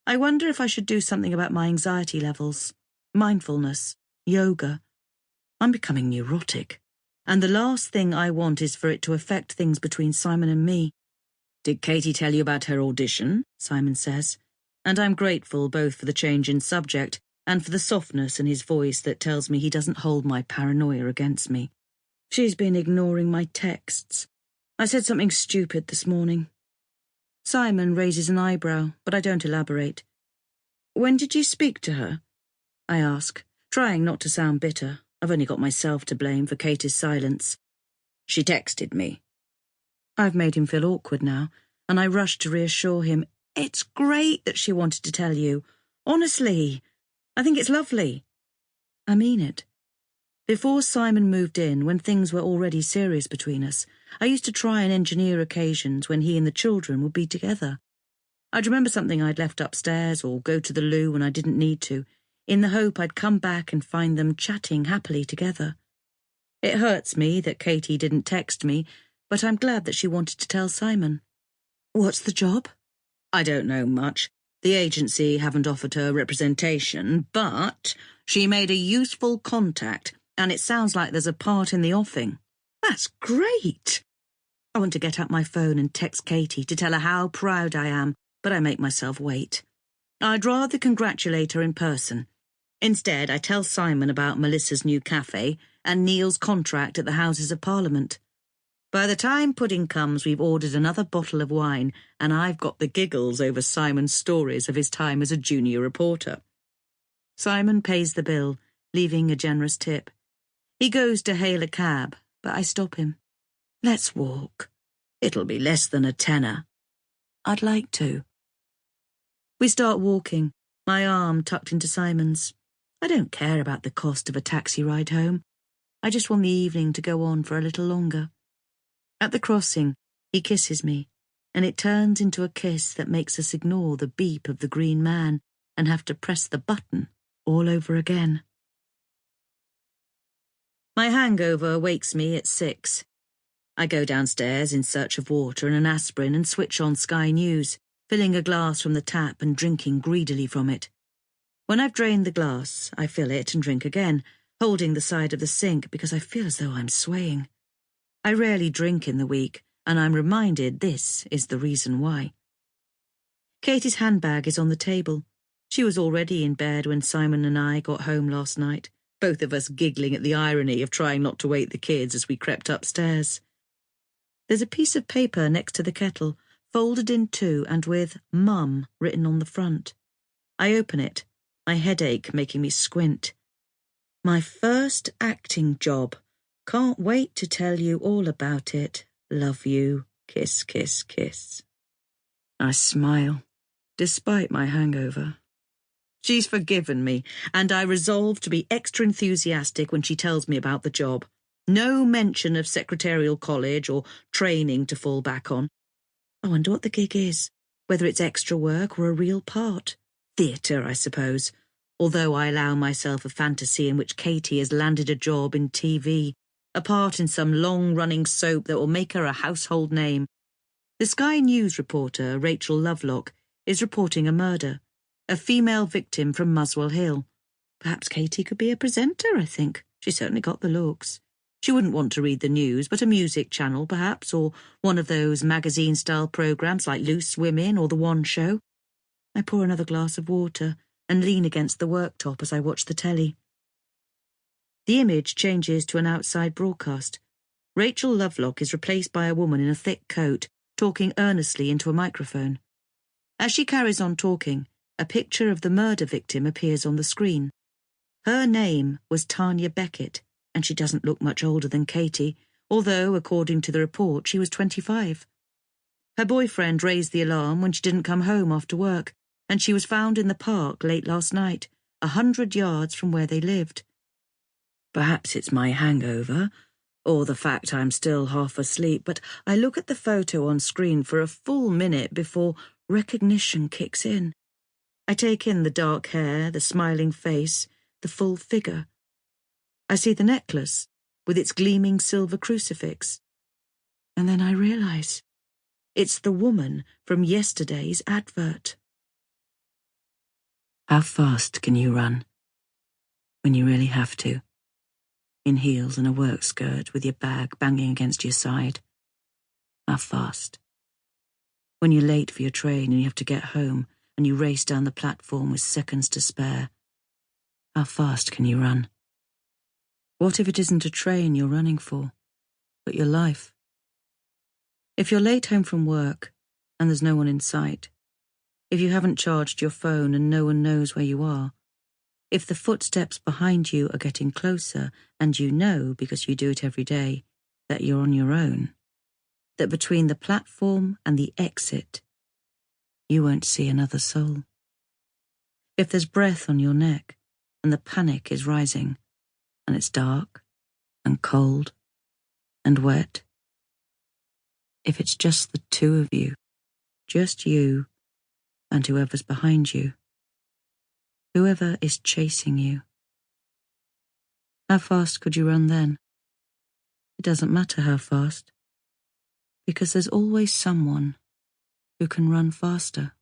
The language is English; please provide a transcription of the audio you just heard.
I wonder if I should do something about my anxiety levels. Mindfulness, yoga. I'm becoming neurotic. And the last thing I want is for it to affect things between Simon and me. Did Katie tell you about her audition? Simon says. And I'm grateful both for the change in subject and for the softness in his voice that tells me he doesn't hold my paranoia against me. She's been ignoring my texts. I said something stupid this morning. Simon raises an eyebrow, but I don't elaborate. When did you speak to her? I ask, trying not to sound bitter. I've only got myself to blame for Katie's silence. She texted me. I've made him feel awkward now, and I rush to reassure him. It's great that she wanted to tell you. Honestly, I think it's lovely. I mean it. Before Simon moved in, when things were already serious between us, I used to try and engineer occasions when he and the children would be together. I'd remember something I'd left upstairs or go to the loo when I didn't need to, in the hope I'd come back and find them chatting happily together. It hurts me that Katie didn't text me, but I'm glad that she wanted to tell Simon. What's the job? I don't know much. The agency haven't offered her representation, but she made a useful contact, and it sounds like there's a part in the offing. That's great! I want to get out my phone and text Katie to tell her how proud I am, but I make myself wait. I'd rather congratulate her in person. Instead, I tell Simon about Melissa's new cafe and Neil's contract at the Houses of Parliament. By the time pudding comes, we've ordered another bottle of wine, and I've got the giggles over Simon's stories of his time as a junior reporter. Simon pays the bill, leaving a generous tip. He goes to hail a cab, but I stop him. Let's walk. It'll be less than a tenner. I'd like to. We start walking, my arm tucked into Simon's. I don't care about the cost of a taxi ride home. I just want the evening to go on for a little longer. At the crossing, he kisses me, and it turns into a kiss that makes us ignore the beep of the green man and have to press the button all over again. My hangover wakes me at 6. I go downstairs in search of water and an aspirin and switch on Sky News, filling a glass from the tap and drinking greedily from it. When I've drained the glass, I fill it and drink again, holding the side of the sink because I feel as though I'm swaying. I rarely drink in the week, and I'm reminded this is the reason why. Katie's handbag is on the table. She was already in bed when Simon and I got home last night, both of us giggling at the irony of trying not to wake the kids as we crept upstairs. There's a piece of paper next to the kettle, folded in two and with Mum written on the front. I open it, my headache making me squint. My first acting job. Can't wait to tell you all about it. Love you. Kiss, kiss, kiss. I smile, despite my hangover. She's forgiven me, and I resolve to be extra enthusiastic when she tells me about the job. No mention of secretarial college or training to fall back on. I wonder what the gig is, whether it's extra work or a real part. Theatre, I suppose, although I allow myself a fantasy in which Katie has landed a job in TV, a part in some long-running soap that will make her a household name. The Sky News reporter, Rachel Lovelock, is reporting a murder, a female victim from Muswell Hill. Perhaps Katie could be a presenter, I think. She certainly got the looks. She wouldn't want to read the news, but a music channel, perhaps, or one of those magazine-style programmes like Loose Women or The One Show. I pour another glass of water and lean against the worktop as I watch the telly. The image changes to an outside broadcast. Rachel Lovelock is replaced by a woman in a thick coat, talking earnestly into a microphone. As she carries on talking, a picture of the murder victim appears on the screen. Her name was Tanya Beckett, and she doesn't look much older than Katie, although, according to the report, she was 25. Her boyfriend raised the alarm when she didn't come home after work, and she was found in the park late last night, 100 yards from where they lived. Perhaps it's my hangover, or the fact I'm still half asleep, but I look at the photo on screen for a full minute before recognition kicks in. I take in the dark hair, the smiling face, the full figure. I see the necklace with its gleaming silver crucifix. And then I realise it's the woman from yesterday's advert. How fast can you run? When you really have to. In heels and a work skirt with your bag banging against your side. How fast? When you're late for your train and you have to get home and you race down the platform with seconds to spare. How fast can you run? What if it isn't a train you're running for, but your life? If you're late home from work and there's no one in sight, if you haven't charged your phone and no one knows where you are, if the footsteps behind you are getting closer and you know, because you do it every day, that you're on your own, that between the platform and the exit, you won't see another soul. If there's breath on your neck and the panic is rising and it's dark and cold and wet, if it's just the two of you, just you and whoever's behind you, whoever is chasing you, how fast could you run then? It doesn't matter how fast, because there's always someone who can run faster.